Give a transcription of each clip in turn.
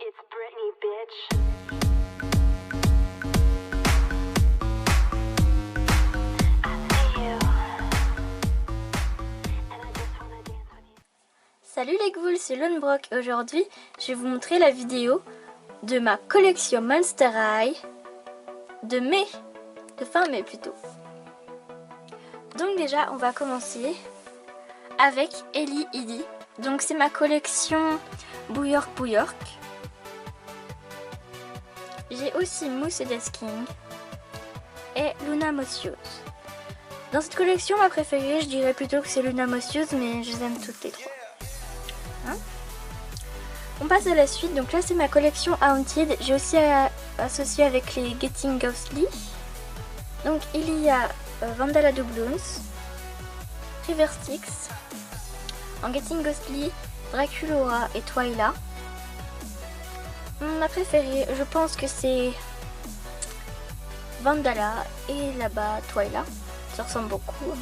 It's Britney, bitch. I see you. And I just wanna dance with you. Salut les ghouls, c'est Lonebrock et aujourd'hui je vais vous montrer la vidéo de ma collection Monster High de fin mai plutôt. Donc déjà on va commencer avec Ellie Eddy. Donc c'est ma collection Bouyork. J'ai aussi Mousse et Desking et Luna Mossiose. Dans cette collection ma préférée je dirais plutôt que c'est Luna Mossiose, mais je les aime toutes les trois. On passe à la suite, donc là c'est ma collection Haunted. J'ai aussi associé avec les Getting Ghostly. Donc il y a Vandala Doubloons, River Styx, en Getting Ghostly, Draculaura et Twyla. Ma préférée, je pense que c'est Vandala et là-bas Twyla. Ça ressemble beaucoup.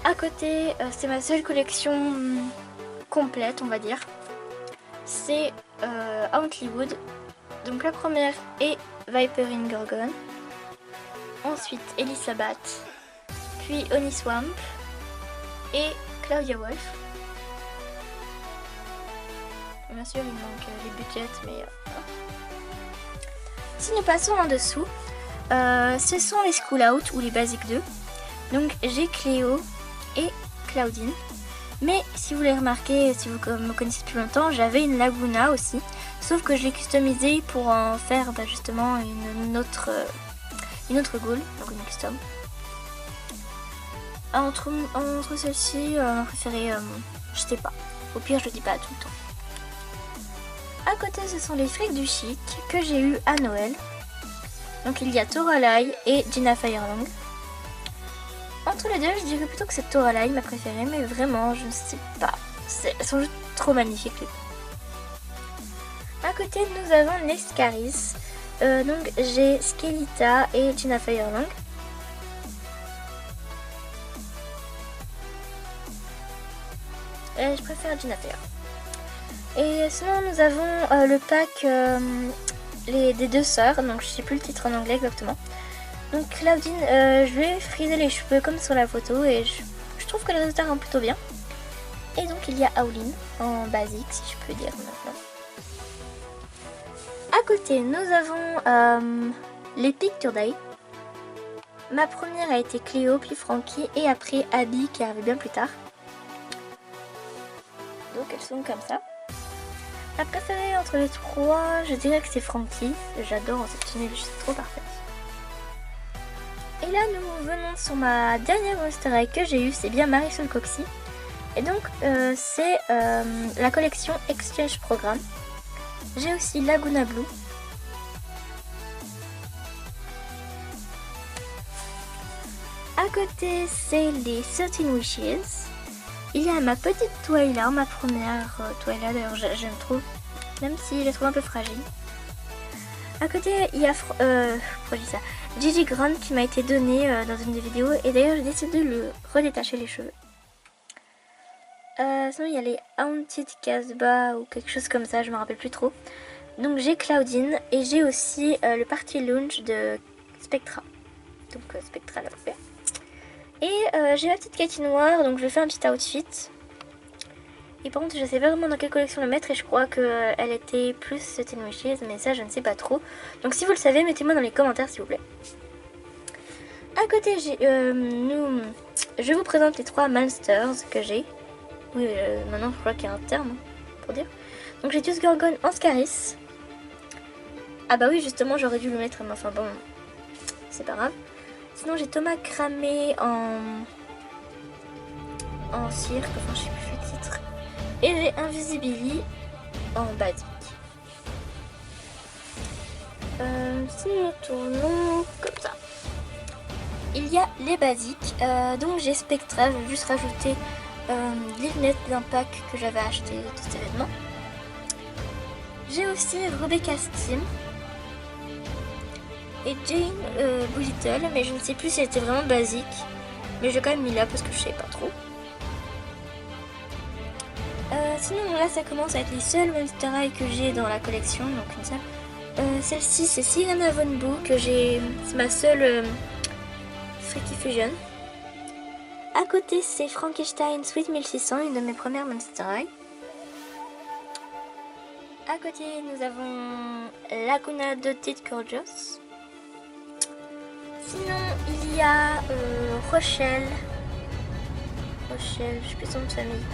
À côté, c'est ma seule collection complète, on va dire. C'est Hauntlywood. Donc la première est Vipering Gorgon. Ensuite Elisabeth. Puis Oniswamp. Et Claudia Wolf. Bien sûr, il manque les budgets, mais... Si nous passons en dessous, ce sont les School Out ou les Basic 2. Donc j'ai Cléo et Claudine. Mais si vous les remarquez, si vous me connaissez depuis longtemps, j'avais une Laguna aussi. Sauf que je l'ai customisée pour en faire justement une autre ghoul, donc une custom. Entre celle-ci, ma préférée, je sais pas. Au pire, je le dis pas tout le temps. À côté, ce sont les frics du chic que j'ai eu à Noël. Donc il y a Toralei et Gina Firelong. Entre les deux, je dirais plutôt que c'est Toralei ma préférée, mais vraiment, je ne sais pas. Elles sont juste trop magnifiques les deux. À côté, nous avons les Scaris. Donc j'ai Skelita et Gina Firelong. Je préfère Gina Firelong. Et sinon, nous avons le pack des deux sœurs. Donc je sais plus le titre en anglais exactement. Donc Claudine, je lui ai frisé les cheveux comme sur la photo et je trouve que le résultat rend plutôt bien. Et donc il y a Howlin en basique, si je peux dire maintenant. À côté, nous avons les Picture Day. Ma première a été Cléo, puis Frankie et après Abby qui arrive bien plus tard. Donc elles sont comme ça. Ma préférée entre les trois, je dirais que c'est Frankie. J'adore cette tenue, juste trop parfaite. Et là nous venons sur ma dernière Monster High que j'ai eue, c'est bien Marisol Coxy. Et donc c'est la collection Exchange Programme. J'ai aussi Laguna Blue. À côté c'est les 13 Wishes. Il y a ma petite Twyla, ma première Twyla d'ailleurs j'aime trop. Même si je la trouve un peu fragile. À côté, il y a Gigi Grant qui m'a été donné dans une des vidéos. Et d'ailleurs, j'ai décidé de le redétacher les cheveux. Sinon, il y a les Haunted Casbah ou quelque chose comme ça, je me rappelle plus trop. Donc, j'ai Claudine et j'ai aussi le Party Lounge de Spectra. Donc, Spectra l'a fait. Et j'ai ma petite Katy noire, donc je fais un petit outfit. Et par contre je sais pas vraiment dans quelle collection le mettre et je crois qu'elle était plus 13 Wishes, mais ça je ne sais pas trop. Donc si vous le savez, mettez-moi dans les commentaires s'il vous plaît. À côté je vous présente les trois Monsters que j'ai. Oui maintenant je crois qu'il y a un terme pour dire. Donc j'ai Deuce Gorgon en Scaris. Ah bah oui justement j'aurais dû le mettre, mais enfin bon c'est pas grave. Sinon j'ai Thomas Cramé en cirque, enfin je sais plus le titre. Et j'ai Invisibility en basique. Si nous tournons comme ça. Il y a les basiques. Donc j'ai Spectra, je vais juste rajouter les lunettes d'un pack que j'avais acheté de cet événement. J'ai aussi Rebecca Steam. Et Jane Boolittle, mais je ne sais plus si elle était vraiment basique. Mais j'ai quand même mis là parce que je sais pas trop. Sinon là ça commence à être les seuls Monster High que j'ai dans la collection, donc une seule. Celle-ci c'est Sirena Von Boo que j'ai, c'est ma seule Freaky Fusion. À côté c'est Frankenstein Sweet 1600, une de mes premières Monster High. À côté nous avons Laguna Dotted Gorgeous. Sinon il y a Rochelle, je sais plus son nom de famille.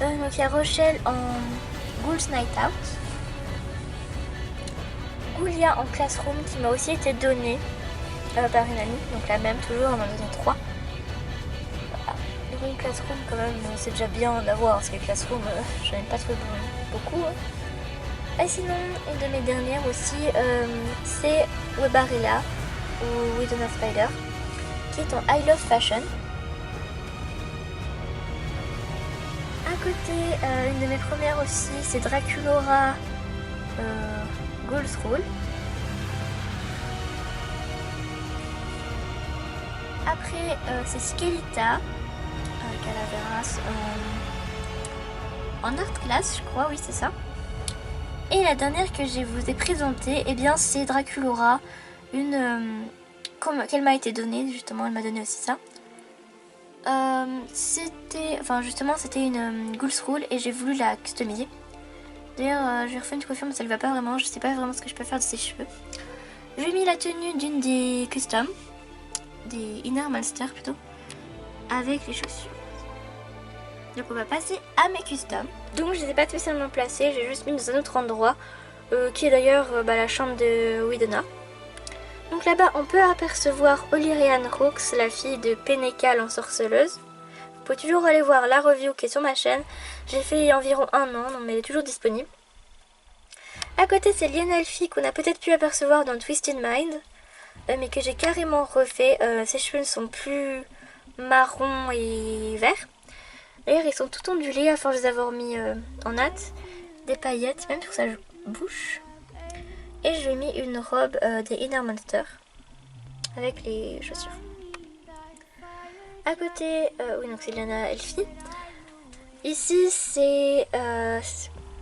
Donc il y a Rochelle en Ghouls Night Out. Goulia en Classroom qui m'a aussi été donnée par une amie, donc la même toujours, elle m'en a donné 3. Voilà. Et une Classroom quand même, c'est déjà bien d'avoir, parce que Classroom, j'en ai pas trouvé beaucoup. Hein. Et sinon, une de mes dernières aussi, c'est Webarilla ou Widona Spider, qui est en I Love Fashion. À côté, une de mes premières aussi, c'est Draculaura Ghouls Rule. Après, c'est Skelita, Calaveras en Art Class, je crois, oui, c'est ça. Et la dernière que je vous ai présentée, eh bien, c'est Draculaura, qu'elle m'a été donnée, justement, elle m'a donné aussi ça. C'était une Ghouls Rule et j'ai voulu la customiser. D'ailleurs, j'ai refait une coiffure mais ça ne va pas vraiment, je sais pas vraiment ce que je peux faire de ses cheveux. J'ai mis la tenue d'une des customs, des Inner Monster plutôt, avec les chaussures. Donc on va passer à mes customs. Donc je les ai pas spécialement placés, j'ai juste mis dans un autre endroit, qui est d'ailleurs la chambre de Widona. Donc là-bas on peut apercevoir Olyrian Rooks, la fille de Peneka l'ensorceleuse. Vous pouvez toujours aller voir la review qui est sur ma chaîne. J'ai fait environ 1 an, mais elle est toujours disponible. À côté, c'est Lienelfi qu'on a peut-être pu apercevoir dans Twisted Mind, mais que j'ai carrément refait. Ses cheveux ne sont plus marron et vert. D'ailleurs, ils sont tout ondulés à force de les avoir mis en natte. Des paillettes, même sur sa bouche. Et je lui ai mis une robe des Inner Monster avec les chaussures. À côté, oui, donc c'est Liana Elfie. Ici, c'est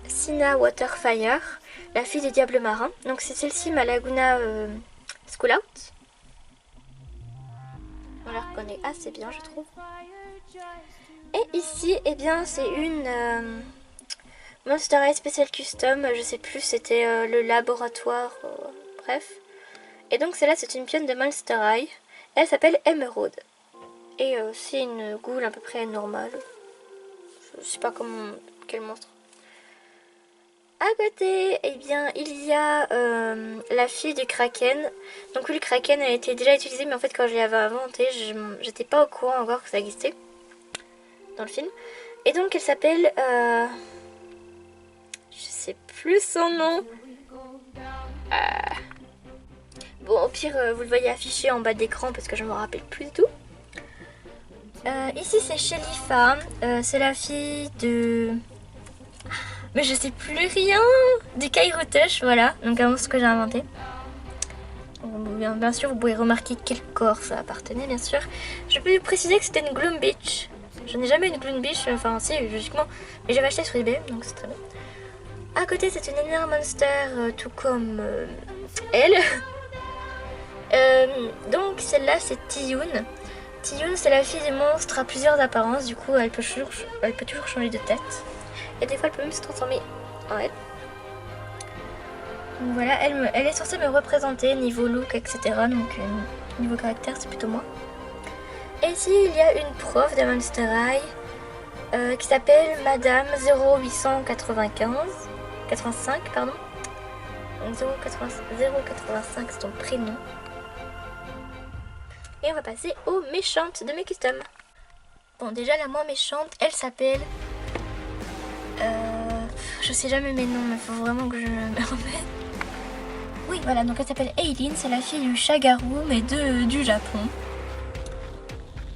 Sina Waterfire, la fille du diable marin. Donc c'est celle-ci, ma Laguna School Out. On la reconnaît assez bien, je trouve. Et ici, eh bien, c'est une Monster High Special Custom. Je sais plus, c'était le laboratoire, bref. Et donc celle-là, c'est une pionne de Monster High. Elle s'appelle Emerald. Et c'est une ghoul à peu près normale. Je sais pas quel monstre. À côté, eh bien, il y a la fille du Kraken. Donc oui, le Kraken a été déjà utilisé, mais en fait quand je l'avais inventé, j'étais pas au courant encore que ça existait dans le film. Et donc elle s'appelle... je sais plus son nom. Bon, au pire, vous le voyez affiché en bas d'écran parce que je me rappelle plus du tout. Ici c'est Shelifa, c'est la fille de... Mais je sais plus rien, de Kairotush, voilà, donc un monstre que j'ai inventé. Bien sûr, vous pouvez remarquer quel corps ça appartenait, bien sûr. Je peux vous préciser que c'était une Gloom Beach. Je n'ai jamais une Gloom Beach, enfin si, logiquement, mais j'avais acheté sur eBay, donc c'est très bien. À côté, c'est une Inner Monster, tout comme elle. Donc celle-là, c'est Tiyun. Tiyun, c'est la fille des monstres à plusieurs apparences, du coup elle peut toujours changer de tête. Et des fois elle peut même se transformer en elle. Donc voilà, elle est censée me représenter niveau look, etc. Donc niveau caractère c'est plutôt moi. Et ici il y a une prof de Monster High qui s'appelle Madame 85 pardon. 085 c'est ton prénom. Et on va passer aux méchantes de mes customs. Bon, déjà la moins méchante, elle s'appelle... je sais jamais mes noms, mais il faut vraiment que je me remette. Oui, voilà, donc elle s'appelle Eileen, c'est la fille du Shagaru, mais du Japon.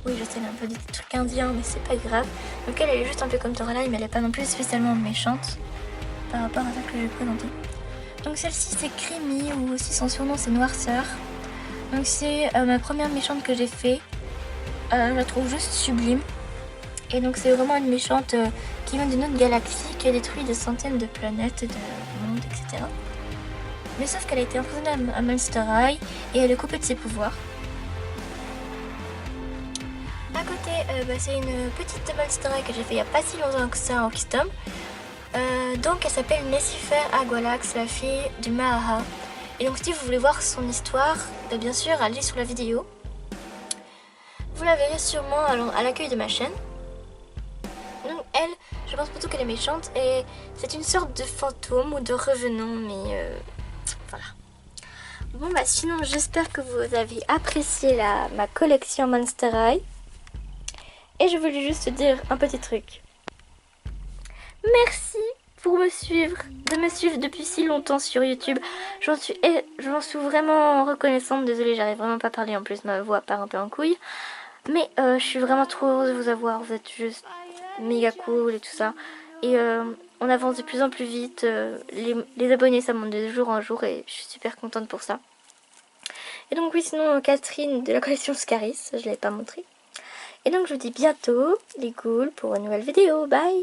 Oui, je sais, elle a un peu des trucs indiens, mais c'est pas grave. Donc elle est juste un peu comme Toralai, mais elle est pas non plus spécialement méchante par rapport à ça que je vais présenter. Donc celle-ci, c'est Creamy, ou aussi son surnom, c'est Noirceur. Donc c'est ma première méchante que j'ai fait. Je la trouve juste sublime. Et donc c'est vraiment une méchante qui vient d'une autre galaxie, qui a détruit des centaines de planètes, de mondes, etc. Mais sauf qu'elle a été emprisonnée à Monster High et elle est coupée de ses pouvoirs. À côté, c'est une petite Monster High que j'ai fait il n'y a pas si longtemps que ça en custom. Donc elle s'appelle Nessifer Agualax, la fille du Maha. Et donc si vous voulez voir son histoire, bien sûr, allez sur la vidéo. Vous la verrez sûrement à l'accueil de ma chaîne. Donc elle, je pense plutôt qu'elle est méchante et c'est une sorte de fantôme ou de revenant, mais voilà. Bon bah sinon j'espère que vous avez apprécié ma collection Monster High. Et je voulais juste dire un petit truc. Merci pour me suivre, de me suivre depuis si longtemps sur YouTube. J'en suis vraiment reconnaissante. Désolée, j'arrive vraiment pas à parler, en plus ma voix part un peu en couille. Mais je suis vraiment trop heureuse de vous avoir, vous êtes juste méga cool et tout ça. Et on avance de plus en plus vite, les abonnés ça monte de jour en jour et je suis super contente pour ça. Et donc oui, sinon Catherine de la collection Scaris, je ne l'avais pas montré. Et donc je vous dis bientôt les ghouls pour une nouvelle vidéo, bye.